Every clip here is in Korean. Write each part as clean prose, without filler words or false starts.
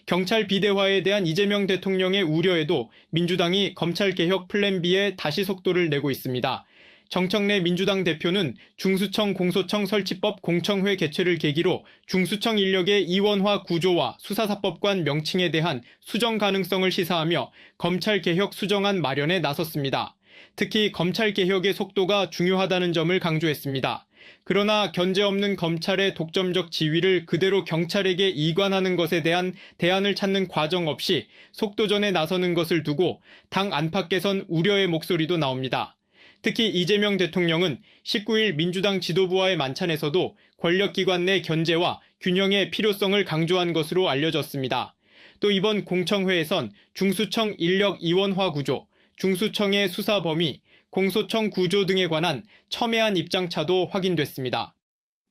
경찰 비대화에 대한 이재명 대통령의 우려에도 민주당이 검찰개혁 플랜 B에 다시 속도를 내고 있습니다. 정청래 민주당 대표는 중수청 공소청 설치법 공청회 개최를 계기로 중수청 인력의 이원화 구조와 수사사법관 명칭에 대한 수정 가능성을 시사하며 검찰개혁 수정안 마련에 나섰습니다. 특히 검찰개혁의 속도가 중요하다는 점을 강조했습니다. 그러나 견제 없는 검찰의 독점적 지위를 그대로 경찰에게 이관하는 것에 대한 대안을 찾는 과정 없이 속도전에 나서는 것을 두고 당 안팎에선 우려의 목소리도 나옵니다. 특히 이재명 대통령은 19일 민주당 지도부와의 만찬에서도 권력기관 내 견제와 균형의 필요성을 강조한 것으로 알려졌습니다. 또 이번 공청회에선 중수청 인력 이원화 구조, 중수청의 수사 범위, 공소청 구조 등에 관한 첨예한 입장차도 확인됐습니다.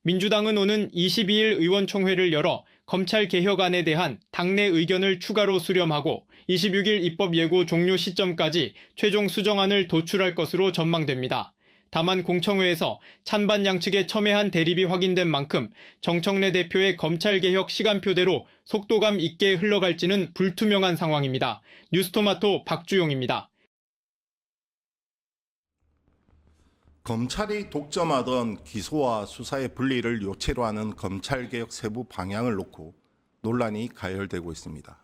민주당은 오는 22일 의원총회를 열어 검찰개혁안에 대한 당내 의견을 추가로 수렴하고 26일 입법 예고 종료 시점까지 최종 수정안을 도출할 것으로 전망됩니다. 다만 공청회에서 찬반 양측의 첨예한 대립이 확인된 만큼 정청래 대표의 검찰개혁 시간표대로 속도감 있게 흘러갈지는 불투명한 상황입니다. 뉴스토마토 박주용입니다. 검찰이 독점하던 기소와 수사의 분리를 요체로 하는 검찰개혁 세부 방향을 놓고 논란이 가열되고 있습니다.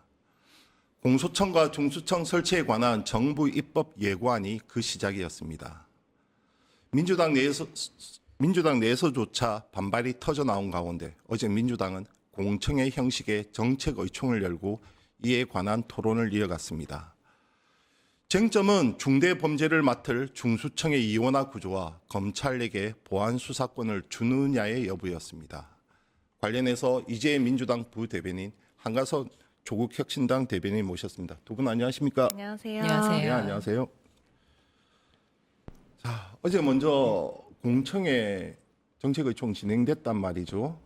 공소청과 중수청 설치에 관한 정부 입법 예고안이 그 시작이었습니다. 민주당 내에서조차 반발이 터져 나온 가운데 어제 민주당은 공청회 형식의 정책 의총을 열고 이에 관한 토론을 이어갔습니다. 쟁점은 중대범죄를 맡을 중수청의 이원화 구조와 검찰에게 보안 수사권을 주느냐의 여부였습니다. 관련해서 이재혜 민주당 부대변인, 한가선 조국혁신당 대변인 모셨습니다. 두 분 안녕하십니까? 안녕하세요. 네, 안녕하세요. 자, 어제 먼저 공청회 정책의총 진행됐단 말이죠.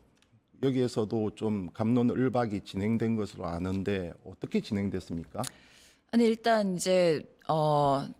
여기에서도 좀 갑론을박이 진행된 것으로 아는데 어떻게 진행됐습니까? 아니 일단 이제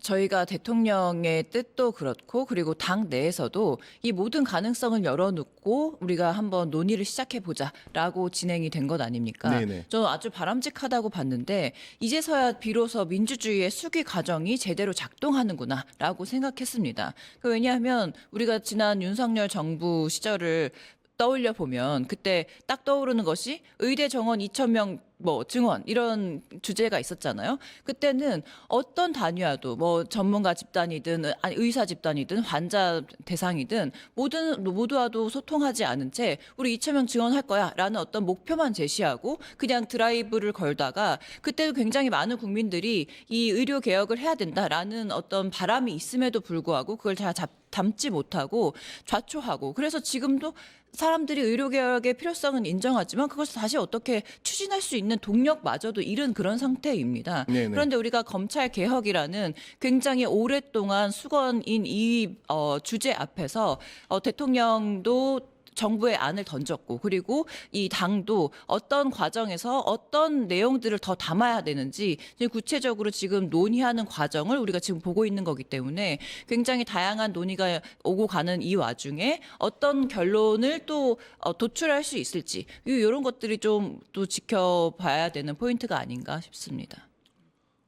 저희가 대통령의 뜻도 그렇고 그리고 당 내에서도 이 모든 가능성을 열어놓고 우리가 한번 논의를 시작해보자라고 진행이 된 것 아닙니까? 네네. 저는 아주 바람직하다고 봤는데 이제서야 비로소 민주주의의 수기 과정이 제대로 작동하는구나라고 생각했습니다. 왜냐하면 우리가 지난 윤석열 정부 시절을 떠올려 보면 그때 딱 떠오르는 것이 의대 정원 2,000명 증원 이런 주제가 있었잖아요. 그때는 어떤 단위와도 전문가 집단이든 의사 집단이든 환자 대상이든 모두와도 소통하지 않은 채 우리 2,000명 증원할 거야라는 어떤 목표만 제시하고 그냥 드라이브를 걸다가 그때도 굉장히 많은 국민들이 이 의료 개혁을 해야 된다라는 어떤 바람이 있음에도 불구하고 그걸 잘 담지 못하고 좌초하고 그래서 지금도 사람들이 의료개혁의 필요성은 인정하지만 그것을 다시 어떻게 추진할 수 있는 동력마저도 잃은 그런 상태입니다. 네네. 그런데 우리가 검찰개혁이라는 굉장히 오랫동안 수건인 이 주제 앞에서 대통령도 정부의 안을 던졌고 그리고 이 당도 어떤 과정에서 어떤 내용들을 더 담아야 되는지 구체적으로 지금 논의하는 과정을 우리가 지금 보고 있는 거기 때문에 굉장히 다양한 논의가 오고 가는 이 와중에 어떤 결론을 또 도출할 수 있을지 이런 것들이 좀 또 지켜봐야 되는 포인트가 아닌가 싶습니다.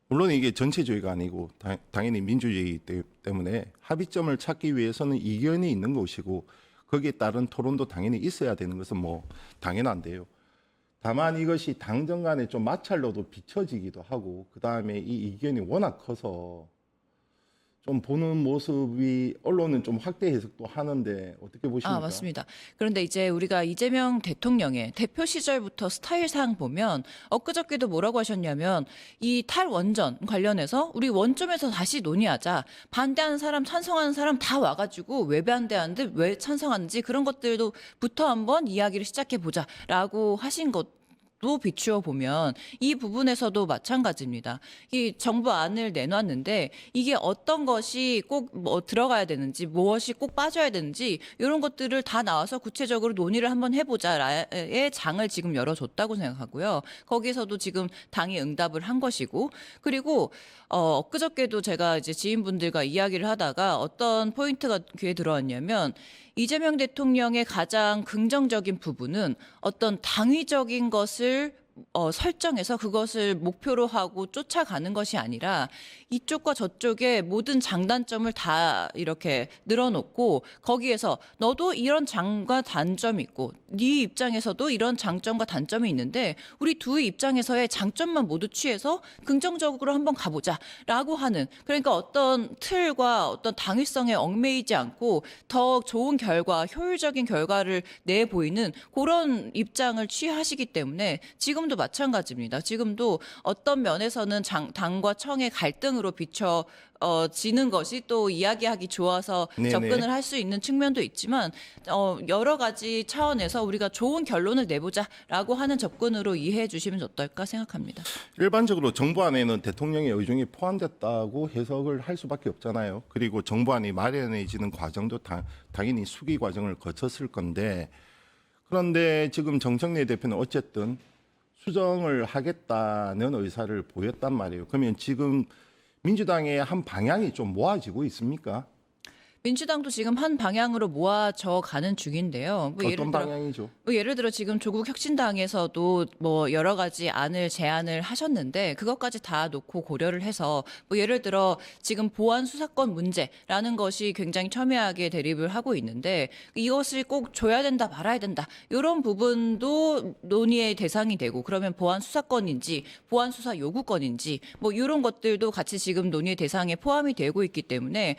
물론 이게 전체주의가 아니고 당연히 민주주의 때문에 합의점을 찾기 위해서는 이견이 있는 것이고 거기에 따른 토론도 당연히 있어야 되는 것은 당연한데요. 다만 이것이 당정 간에 좀 마찰로도 비춰지기도 하고 그다음에 이 이견이 워낙 커서 좀 보는 모습이 언론은 좀 확대 해석도 하는데 어떻게 보십니까? 맞습니다. 그런데 이제 우리가 이재명 대통령의 대표 시절부터 스타일상 보면 엊그저께도 뭐라고 하셨냐면 이 탈원전 관련해서 우리 원점에서 다시 논의하자. 반대하는 사람, 찬성하는 사람 다 와가지고 왜 반대하는데 왜 찬성하는지 그런 것들도부터 한번 이야기를 시작해보자라고 하신 것 도 비추어 보면 이 부분에서도 마찬가지입니다. 이 정부 안을 내놨는데 이게 어떤 것이 꼭 들어가야 되는지 무엇이 꼭 빠져야 되는지 이런 것들을 다 나와서 구체적으로 논의를 한번 해보자의 장을 지금 열어줬다고 생각하고요. 거기서도 지금 당이 응답을 한 것이고 그리고 엊그저께도 제가 이제 지인분들과 이야기를 하다가 어떤 포인트가 귀에 들어왔냐면 이재명 대통령의 가장 긍정적인 부분은 어떤 당위적인 것을 설정해서 그것을 목표로 하고 쫓아가는 것이 아니라 이쪽과 저쪽에 모든 장단점을 다 이렇게 늘어놓고 거기에서 너도 이런 장과 단점이 있고 네 입장에서도 이런 장점과 단점이 있는데 우리 두 입장에서의 장점만 모두 취해서 긍정적으로 한번 가보자라고 하는, 그러니까 어떤 틀과 어떤 당위성에 얽매이지 않고 더 좋은 결과, 효율적인 결과를 내보이는 그런 입장을 취하시기 때문에 지금도 마찬가지입니다. 지금도 어떤 면에서는 당과 청의 갈등으로 비춰지는 것이 또 이야기하기 좋아서 네네. 접근을 할 수 있는 측면도 있지만 여러 가지 차원에서 우리가 좋은 결론을 내보자라고 하는 접근으로 이해해 주시면 어떨까 생각합니다. 일반적으로 정부안에는 대통령의 의중이 포함됐다고 해석을 할 수밖에 없잖아요. 그리고 정부안이 마련해지는 과정도 당연히 수기 과정을 거쳤을 건데, 그런데 지금 정청래 대표는 어쨌든 수정을 하겠다는 의사를 보였단 말이에요. 그러면 지금 민주당의 한 방향이 좀 모아지고 있습니까? 민주당도 지금 한 방향으로 모아져 가는 중인데요. 어떤 방향이죠? 예를 들어 지금 조국 혁신당에서도 뭐 여러 가지 제안을 하셨는데 그것까지 다 놓고 고려를 해서 예를 들어 지금 보안 수사권 문제라는 것이 굉장히 첨예하게 대립을 하고 있는데 이것을 꼭 줘야 된다 말아야 된다 이런 부분도 논의의 대상이 되고, 그러면 보안 수사권인지 보안 수사 요구권인지 뭐 이런 것들도 같이 지금 논의의 대상에 포함이 되고 있기 때문에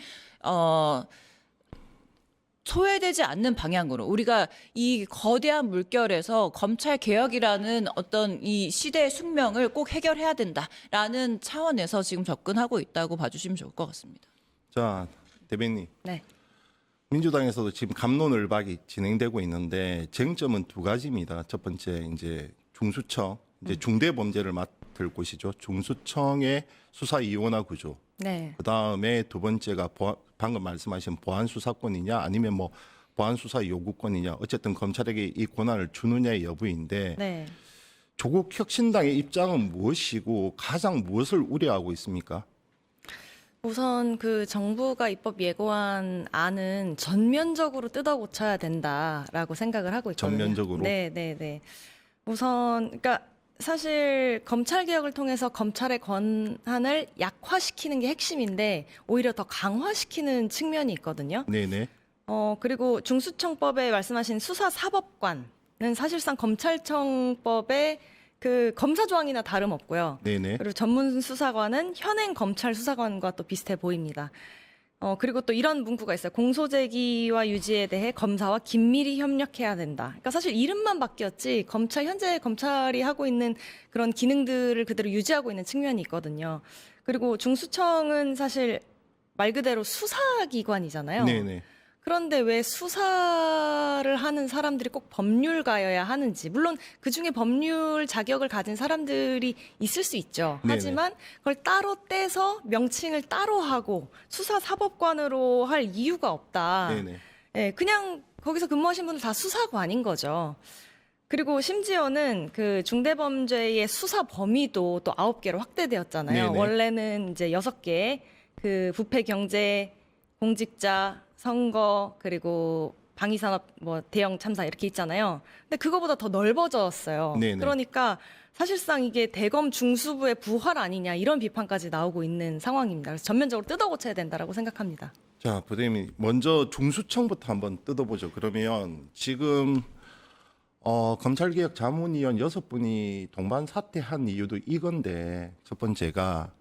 소외되지 않는 방향으로 우리가 이 거대한 물결에서 검찰 개혁이라는 어떤 이 시대의 숙명을 꼭 해결해야 된다라는 차원에서 지금 접근하고 있다고 봐주시면 좋을 것 같습니다. 자, 대변인. 네. 민주당에서도 지금 갑론을박이 진행되고 있는데 쟁점은 두 가지입니다. 첫 번째 이제 중수청, 이제 중대범죄를 맡을 곳이죠. 중수청의 수사 이원화 구조. 네. 그 다음에 두 번째가 방금 말씀하신 보안 수사권이냐 아니면 뭐 보안 수사 요구권이냐, 어쨌든 검찰에게 이 권한을 주느냐의 여부인데, 네. 조국 혁신당의 입장은 무엇이고 가장 무엇을 우려하고 있습니까? 우선 그 정부가 입법 예고한 안은 전면적으로 뜯어 고쳐야 된다라고 생각을 하고 있거든요. 전면적으로? 네, 네, 네. 우선 그러니까 사실 검찰 개혁을 통해서 검찰의 권한을 약화시키는 게 핵심인데 오히려 더 강화시키는 측면이 있거든요. 네네. 그리고 중수청법에 말씀하신 수사사법관은 사실상 검찰청법의 그 검사 조항이나 다름없고요. 네네. 그리고 전문 수사관은 현행 검찰 수사관과 또 비슷해 보입니다. 그리고 또 이런 문구가 있어요. 공소제기와 유지에 대해 검사와 긴밀히 협력해야 된다. 그러니까 사실 이름만 바뀌었지 현재 검찰이 하고 있는 그런 기능들을 그대로 유지하고 있는 측면이 있거든요. 그리고 중수청은 사실 말 그대로 수사기관이잖아요. 네네. 그런데 왜 수사를 하는 사람들이 꼭 법률가여야 하는지, 물론 그중에 법률 자격을 가진 사람들이 있을 수 있죠. 네네. 하지만 그걸 따로 떼서 명칭을 따로 하고 수사사법관으로 할 이유가 없다. 네네. 예, 그냥 거기서 근무하신 분들 다 수사관인 거죠. 그리고 심지어는 그 중대범죄의 수사 범위도 또 9개로 확대되었잖아요. 네네. 원래는 이제 6개, 그 부패 경제, 공직자, 선거, 그리고 방위산업 뭐 대형 참사 이렇게 있잖아요. 근데 그거보다 더 넓어졌어요. 네네. 그러니까 사실상 이게 대검 중수부의 부활 아니냐 이런 비판까지 나오고 있는 상황입니다. 그래서 전면적으로 뜯어 고쳐야 된다라고 생각합니다. 자, 부대님 먼저 중수청부터 한번 뜯어보죠. 그러면 지금 검찰개혁 자문위원 6분이 동반 사퇴한 이유도 이건데, 첫 번째가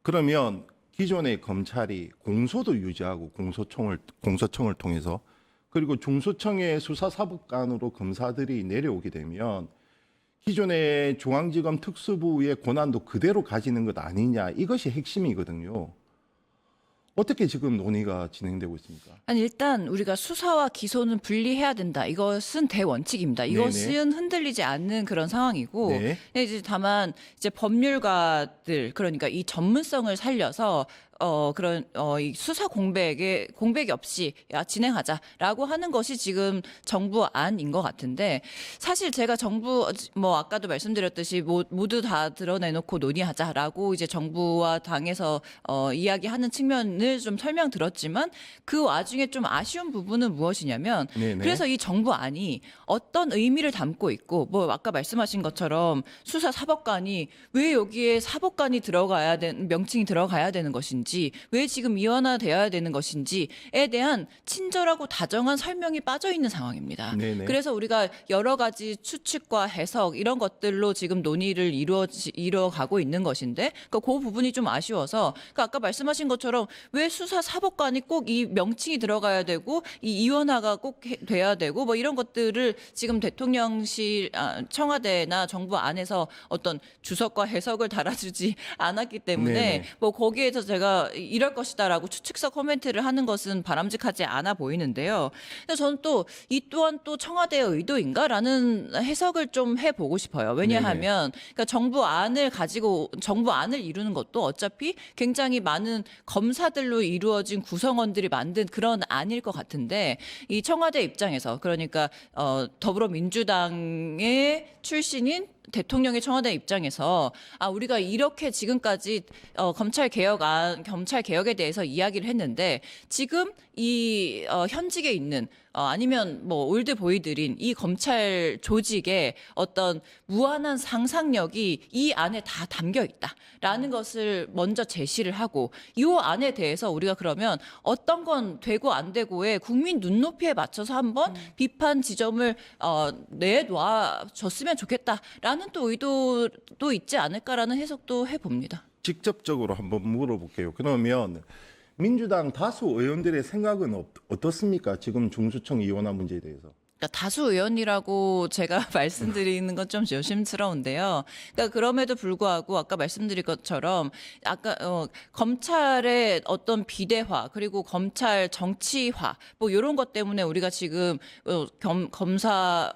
그러면 기존의 검찰이 공소도 유지하고 공소청을 통해서, 그리고 중수청의 수사사법관으로 검사들이 내려오게 되면 기존의 중앙지검 특수부의 권한도 그대로 가지는 것 아니냐, 이것이 핵심이거든요. 어떻게 지금 논의가 진행되고 있습니까? 아니, 일단 우리가 수사와 기소는 분리해야 된다. 이것은 대원칙입니다. 이것은 흔들리지 않는 그런 상황이고, 네. 근데 이제 다만 이제 법률가들, 그러니까 이 전문성을 살려서 이 수사 공백이 없이 진행하자라고 하는 것이 지금 정부 안인 것 같은데, 사실 제가 정부 아까도 말씀드렸듯이 모두 다 드러내놓고 논의하자라고 이제 정부와 당에서 이야기하는 측면을 좀 설명드렸지만, 그 와중에 좀 아쉬운 부분은 무엇이냐면, 네네. 그래서 이 정부 안이 어떤 의미를 담고 있고, 아까 말씀하신 것처럼 수사 사법관이 왜 여기에 사법관이 명칭이 들어가야 되는 것인지, 왜 지금 이원화되어야 되는 것인지에 대한 친절하고 다정한 설명이 빠져 있는 상황입니다. 네네. 그래서 우리가 여러 가지 추측과 해석 이런 것들로 지금 논의를 이루어가고 있는 것인데, 그 부분이 좀 아쉬워서, 아까 말씀하신 것처럼 왜 수사 사법관이 꼭 이 명칭이 들어가야 되고 이 이원화가 꼭 돼야 되고 이런 것들을 지금 대통령실, 청와대나 정부 안에서 어떤 주석과 해석을 달아주지 않았기 때문에 네네. 거기에서 제가 이럴 것이다라고 추측서 코멘트를 하는 것은 바람직하지 않아 보이는데요. 그래서 저는 또 이 또한 또 청와대의 의도인가라는 해석을 좀 해보고 싶어요. 왜냐하면 그러니까 정부 안을 이루는 것도 어차피 굉장히 많은 검사들로 이루어진 구성원들이 만든 그런 안일 것 같은데, 이 청와대 입장에서, 그러니까 더불어민주당의 출신인 대통령의 청와대 입장에서 우리가 이렇게 지금까지 검찰 개혁에 대해서 이야기를 했는데, 지금 이 현직에 있는 아니면 올드보이들인 이 검찰 조직의 어떤 무한한 상상력이 이 안에 다 담겨 있다라는 것을 먼저 제시를 하고, 이 안에 대해서 우리가 그러면 어떤 건 되고 안 되고에 국민 눈높이에 맞춰서 한번 비판 지점을 내놔 줬으면 좋겠다라는 또 의도도 있지 않을까라는 해석도 해봅니다. 직접적으로 한번 물어볼게요. 그러면 민주당 다수 의원들의 생각은 어떻습니까? 지금 중수청 이원화 문제에 대해서. 그러니까 다수 의원이라고 제가 말씀드리는 건 좀 조심스러운데요. 그러니까 그럼에도 불구하고 아까 말씀드린 것처럼 검찰의 어떤 비대화, 그리고 검찰 정치화 이런 것 때문에 우리가 지금 검사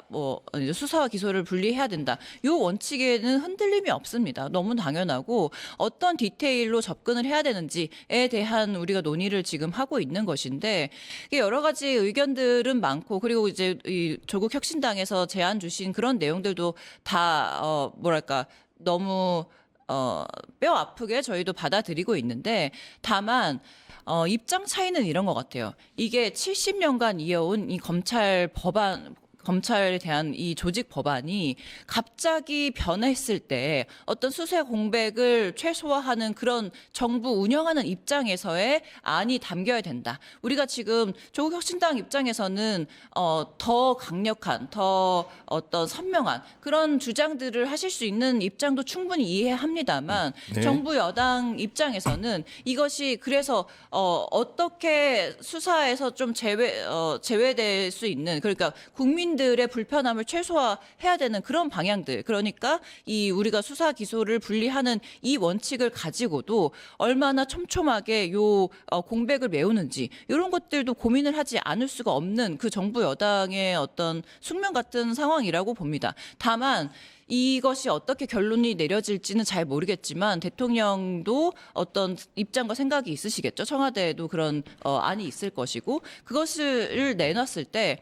수사와 기소를 분리해야 된다. 이 원칙에는 흔들림이 없습니다. 너무 당연하고, 어떤 디테일로 접근을 해야 되는지에 대한 우리가 논의를 지금 하고 있는 것인데, 여러 가지 의견들은 많고, 그리고 이제 이 조국 혁신당에서 제안 주신 그런 내용들도 다 너무 뼈 아프게 저희도 받아들이고 있는데, 다만 입장 차이는 이런 것 같아요. 이게 70년간 이어온 이 검찰에 대한 이 조직 법안이 갑자기 변했을 때 어떤 수세 공백을 최소화하는 그런 정부 운영하는 입장에서의 안이 담겨야 된다. 우리가 지금 조국 혁신당 입장에서는 더 강력한, 더 어떤 선명한 그런 주장들을 하실 수 있는 입장도 충분히 이해합니다만, 네. 정부 여당 입장에서는 이것이 그래서 어떻게 수사에서 좀 제외될 수 있는, 그러니까 국민들의 불편함을 최소화해야 되는 그런 방향들, 그러니까 이 우리가 수사 기소를 분리하는 이 원칙을 가지고도 얼마나 촘촘하게 요 공백을 메우는지, 이런 것들도 고민을 하지 않을 수가 없는 그 정부 여당의 어떤 숙명 같은 상황이라고 봅니다. 다만 이것이 어떻게 결론이 내려질지는 잘 모르겠지만, 대통령도 어떤 입장과 생각이 있으시겠죠. 청와대에도 그런 안이 있을 것이고, 그것을 내놨을 때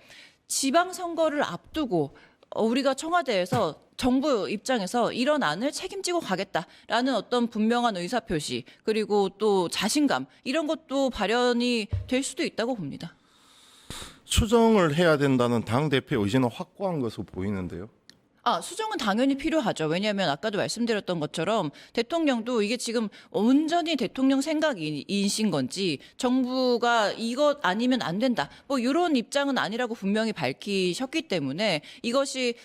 지방선거를 앞두고 우리가 청와대에서 정부 입장에서 이런 안을 책임지고 가겠다라는 어떤 분명한 의사표시, 그리고 또 자신감, 이런 것도 발현이 될 수도 있다고 봅니다. 수정을 해야 된다는 당대표 의지는 확고한 것으로 보이는데요. 수정은 당연히 필요하죠. 왜냐하면 아까도 말씀드렸던 것처럼 대통령도 이게 지금 온전히 대통령 생각이신 건지, 정부가 이것 아니면 안 된다, 이런 입장은 아니라고 분명히 밝히셨기 때문에 이것이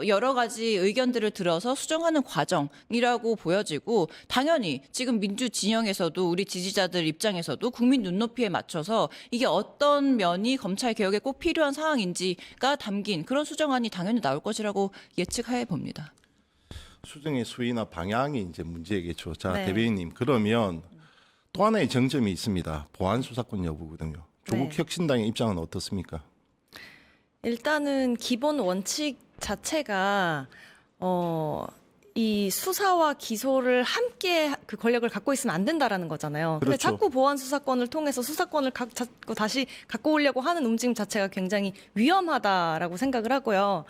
여러 가지 의견들을 들어서 수정하는 과정이라고 보여지고, 당연히 지금 민주 진영에서도 우리 지지자들 입장에서도 국민 눈높이에 맞춰서 이게 어떤 면이 검찰 개혁에 꼭 필요한 사항인지가 담긴 그런 수정안이 당연히 나올 것이라고 예측해 봅니다. 수정의 수위나 방향이 이제 문제겠죠. 자, 네. 대변인님, 그러면 또 하나의 정점이 있습니다. 보안 수사권 여부거든요. 조국 네. 혁신당의 입장은 어떻습니까? 일단은 기본 원칙 자체가 이 수사와 기소를 함께 그 권력을 갖고 있으면 안 된다라는 거잖아요. 근데 그렇죠. 자꾸 보안 수사권을 통해서 수사권을 자꾸 다시 갖고 오려고 하는 움직임 자체가 굉장히 위험하다라고 생각을 하고요.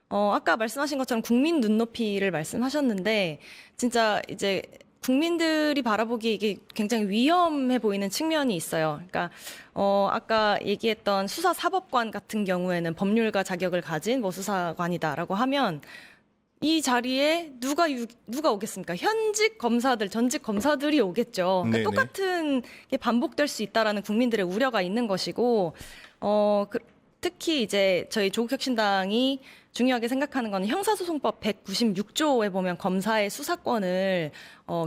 아까 말씀하신 것처럼 국민 눈높이를 말씀하셨는데 진짜 이제 국민들이 바라보기에 이게 굉장히 위험해 보이는 측면이 있어요. 그러니까 아까 얘기했던 수사사법관 같은 경우에는 법률가 자격을 가진 뭐 수사관이다라고 하면 이 자리에 누가 오겠습니까? 현직 검사들, 전직 검사들이 오겠죠. 그러니까 네네. 똑같은 게 반복될 수 있다라는 국민들의 우려가 있는 것이고, 특히 이제 저희 조국혁신당이 중요하게 생각하는 건 형사소송법 196조에 보면 검사의 수사권을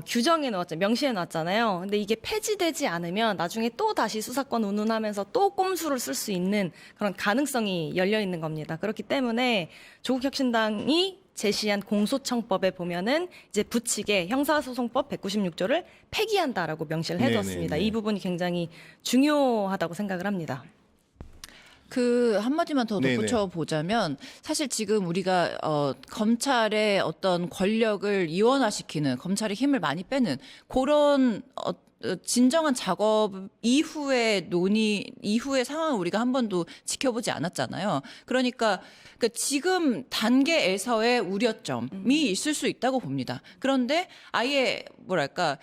규정해 놓았잖아요. 명시해 놨잖아요. 근데 이게 폐지되지 않으면 나중에 또 다시 수사권 운운하면서 또 꼼수를 쓸 수 있는 그런 가능성이 열려 있는 겁니다. 그렇기 때문에 조국혁신당이 제시한 공소청법에 보면은 이제 붙이게 형사소송법 196조를 폐기한다라고 명시를 해두었습니다. 네네네. 이 부분이 굉장히 중요하다고 생각을 합니다. 그 한마디만 더 네네. 덧붙여 보자면 사실 지금 우리가 검찰의 어떤 권력을 이원화시키는 검찰의 힘을 많이 빼는 그런 진정한 작업 이후의 논의 이후의 상황을 우리가 한 번도 지켜보지 않았잖아요. 그러니까 지금 단계에서의 우려점이 있을 수 있다고 봅니다. 그런데 아예 뭐랄까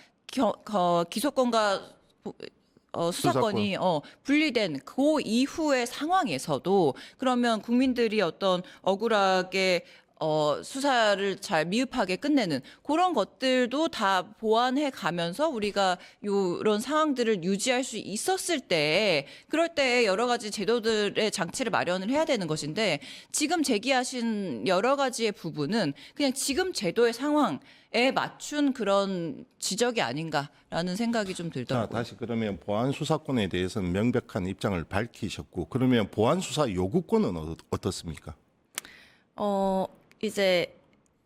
기소권과 수사권이 분리된 그 이후의 상황에서도 그러면 국민들이 어떤 억울하게 수사를 잘 미흡하게 끝내는 그런 것들도 다 보완해 가면서 우리가 이런 상황들을 유지할 수 있었을 때 그럴 때 여러 가지 제도들의 장치를 마련을 해야 되는 것인데 지금 제기하신 여러 가지의 부분은 그냥 지금 제도의 상황에 맞춘 그런 지적이 아닌가라는 생각이 좀 자, 들더라고요. 다시 그러면 보안 수사권에 대해서는 명백한 입장을 밝히셨고 그러면 보안 수사 요구권은 어떻습니까? 이제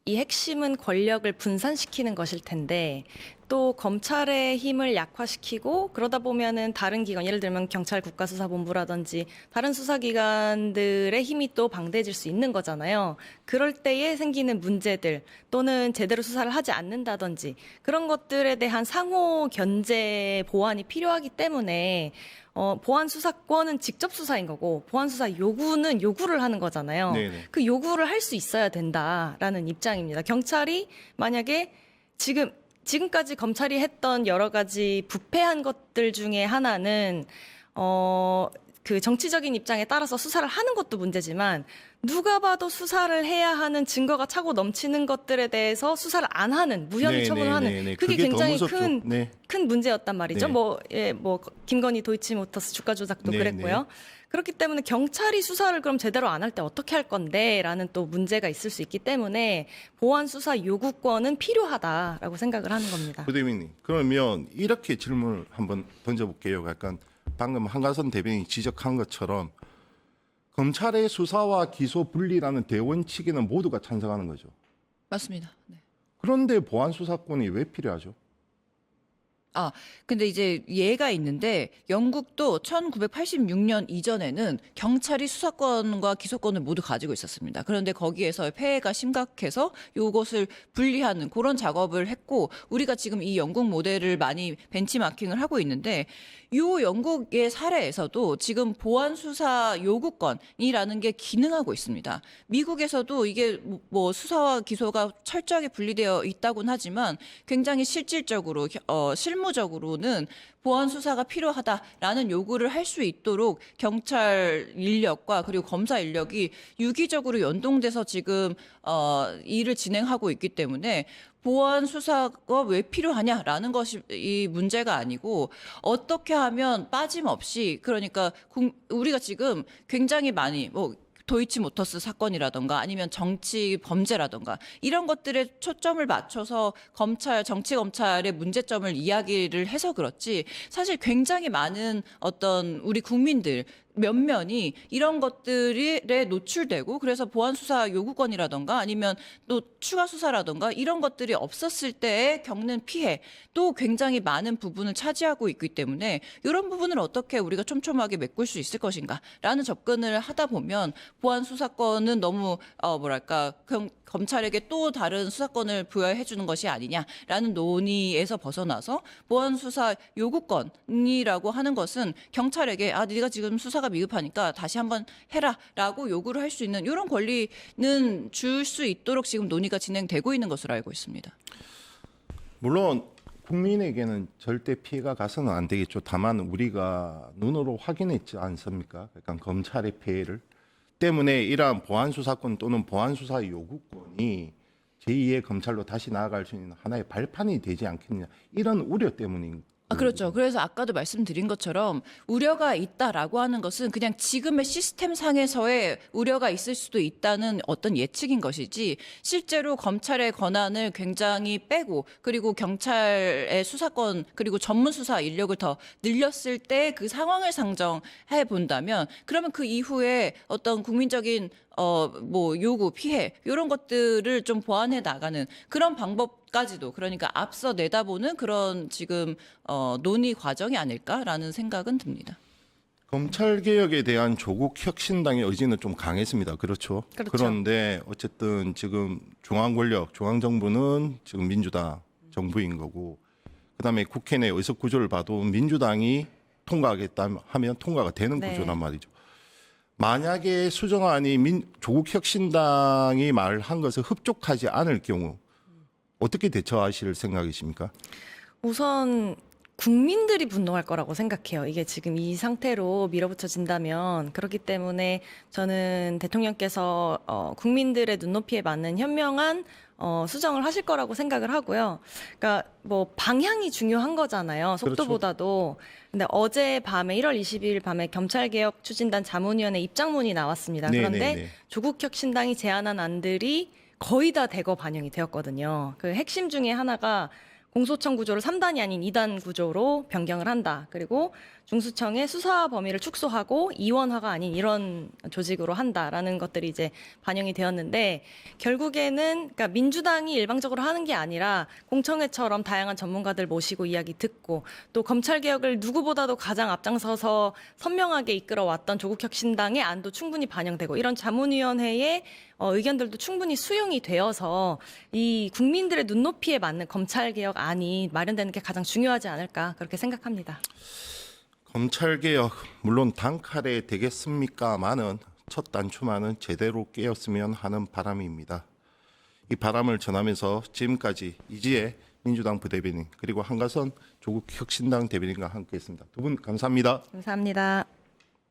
이 핵심은 권력을 분산시키는 것일 텐데 또 검찰의 힘을 약화시키고 그러다 보면은 다른 기관 예를 들면 경찰 국가수사본부라든지 다른 수사기관들의 힘이 또 방대해질 수 있는 거잖아요. 그럴 때에 생기는 문제들 또는 제대로 수사를 하지 않는다든지 그런 것들에 대한 상호 견제 보완이 필요하기 때문에 보안 수사권은 직접 수사인 거고 보안 수사 요구는 요구를 하는 거잖아요. 네네. 그 요구를 할 수 있어야 된다라는 입장입니다. 경찰이 만약에 지금까지 검찰이 했던 여러 가지 부패한 것들 중에 하나는 그 정치적인 입장에 따라서 수사를 하는 것도 문제지만 누가 봐도 수사를 해야 하는 증거가 차고 넘치는 것들에 대해서 수사를 안 하는 무혐의 처분을 하는 그게 더 굉장히 무섭죠. 큰 문제였단 말이죠. 네. 김건희 도이치모터스 주가 조작도 네, 그랬고요. 그렇기 때문에 경찰이 수사를 그럼 제대로 안 할 때 어떻게 할 건데라는 또 문제가 있을 수 있기 때문에 보안 수사 요구권은 필요하다라고 생각을 하는 겁니다. 부대변인 그러면 이렇게 질문을 한번 던져볼게요. 약간 방금 한가선 대변인이 지적한 것처럼 검찰의 수사와 기소 분리라는 대원칙에는 모두가 찬성하는 거죠. 맞습니다. 네. 그런데 보안 수사권이 왜 필요하죠? 근데 이제 예가 있는데 영국도 1986년 이전에는 경찰이 수사권과 기소권을 모두 가지고 있었습니다. 그런데 거기에서 폐해가 심각해서 이것을 분리하는 그런 작업을 했고 우리가 지금 이 영국 모델을 많이 벤치마킹을 하고 있는데 이 영국의 사례에서도 지금 보안 수사 요구권이라는 게 기능하고 있습니다. 미국에서도 이게 뭐 수사와 기소가 철저하게 분리되어 있다고는 하지만 굉장히 실질적으로 실무적으로는 보안 수사가 필요하다라는 요구를 할 수 있도록 경찰 인력과 그리고 검사 인력이 유기적으로 연동돼서 지금 일을 진행하고 있기 때문에 보안 수사가 왜 필요하냐라는 것이 이 문제가 아니고 어떻게 하면 빠짐없이 그러니까 우리가 지금 굉장히 많이 도이치모터스 사건이라던가 아니면 정치 범죄라던가 이런 것들에 초점을 맞춰서 정치 검찰의 문제점을 이야기를 해서 그렇지 사실 굉장히 많은 어떤 우리 국민들 면면이 이런 것들에 노출되고 그래서 보안 수사 요구권이라던가 아니면 또 추가 수사라던가 이런 것들이 없었을 때에 겪는 피해 또 굉장히 많은 부분을 차지하고 있기 때문에 이런 부분을 어떻게 우리가 촘촘하게 메꿀 수 있을 것인가라는 접근을 하다 보면 보안 수사권은 너무 뭐랄까 검찰에게 또 다른 수사권을 부여해 주는 것이 아니냐라는 논의에서 벗어나서 보안 수사 요구권이라고 하는 것은 경찰에게 네가 지금 수사가 미흡하니까 다시 한번 해라라고 요구를 할 수 있는 이런 권리는 줄 수 있도록 지금 논의가 진행되고 있는 것으로 알고 있습니다. 물론 국민에게는 절대 피해가 가서는 안 되겠죠. 다만 우리가 눈으로 확인했지 않습니까? 그러니까 검찰의 피해를 때문에 이러한 보안 수사권 또는 보안 수사 요구권이 제2의 검찰로 다시 나아갈 수 있는 하나의 발판이 되지 않겠느냐 이런 우려 때문인. 그렇죠. 그래서 아까도 말씀드린 것처럼 우려가 있다라고 하는 것은 그냥 지금의 시스템 상에서의 우려가 있을 수도 있다는 어떤 예측인 것이지 실제로 검찰의 권한을 굉장히 빼고 그리고 경찰의 수사권 그리고 전문 수사 인력을 더 늘렸을 때 그 상황을 상정해 본다면 그러면 그 이후에 어떤 국민적인 요구, 피해 이런 것들을 좀 보완해 나가는 그런 방법까지도 그러니까 앞서 내다보는 그런 지금 논의 과정이 아닐까라는 생각은 듭니다. 검찰 개혁에 대한 조국 혁신당의 의지는 좀 강했습니다. 그렇죠. 그런데 어쨌든 지금 중앙 권력, 중앙 정부는 지금 민주당 정부인 거고, 그다음에 국회 내 의석 구조를 봐도 민주당이 통과하겠다 하면 통과가 되는 구조란 말이죠. 만약에 수정안이 조국 혁신당이 말한 것을 흡족하지 않을 경우 어떻게 대처하실 생각이십니까? 우선 국민들이 분노할 거라고 생각해요. 이게 지금 이 상태로 밀어붙여진다면 그렇기 때문에 저는 대통령께서 국민들의 눈높이에 맞는 현명한 수정을 하실 거라고 생각을 하고요. 그러니까 뭐 방향이 중요한 거잖아요. 속도보다도. 근데 어제 밤에 1월 22일 밤에 검찰개혁 추진단 자문위원회 입장문이 나왔습니다. 그런데 조국 혁신당이 제안한 안들이 거의 다 대거 반영이 되었거든요. 그 핵심 중에 하나가 공소청 구조를 3단이 아닌 2단 구조로 변경을 한다. 그리고 중수청의 수사 범위를 축소하고 이원화가 아닌 이런 조직으로 한다라는 것들이 이제 반영이 되었는데 결국에는 그러니까 민주당이 일방적으로 하는 게 아니라 공청회처럼 다양한 전문가들 모시고 이야기 듣고 또 검찰 개혁을 누구보다도 가장 앞장서서 선명하게 이끌어왔던 조국혁신당의 안도 충분히 반영되고 이런 자문위원회의 의견들도 충분히 수용이 되어서 이 국민들의 눈높이에 맞는 검찰 개혁 안이 마련되는 게 가장 중요하지 않을까 그렇게 생각합니다. 검찰개혁 물론 단칼에 되겠습니까마는 첫 단추만은 제대로 깨었으면 하는 바람입니다. 이 바람을 전하면서 지금까지 이지혜 민주당 부대변인 그리고 한가선 조국 혁신당 대변인과 함께했습니다. 두 분 감사합니다. 감사합니다.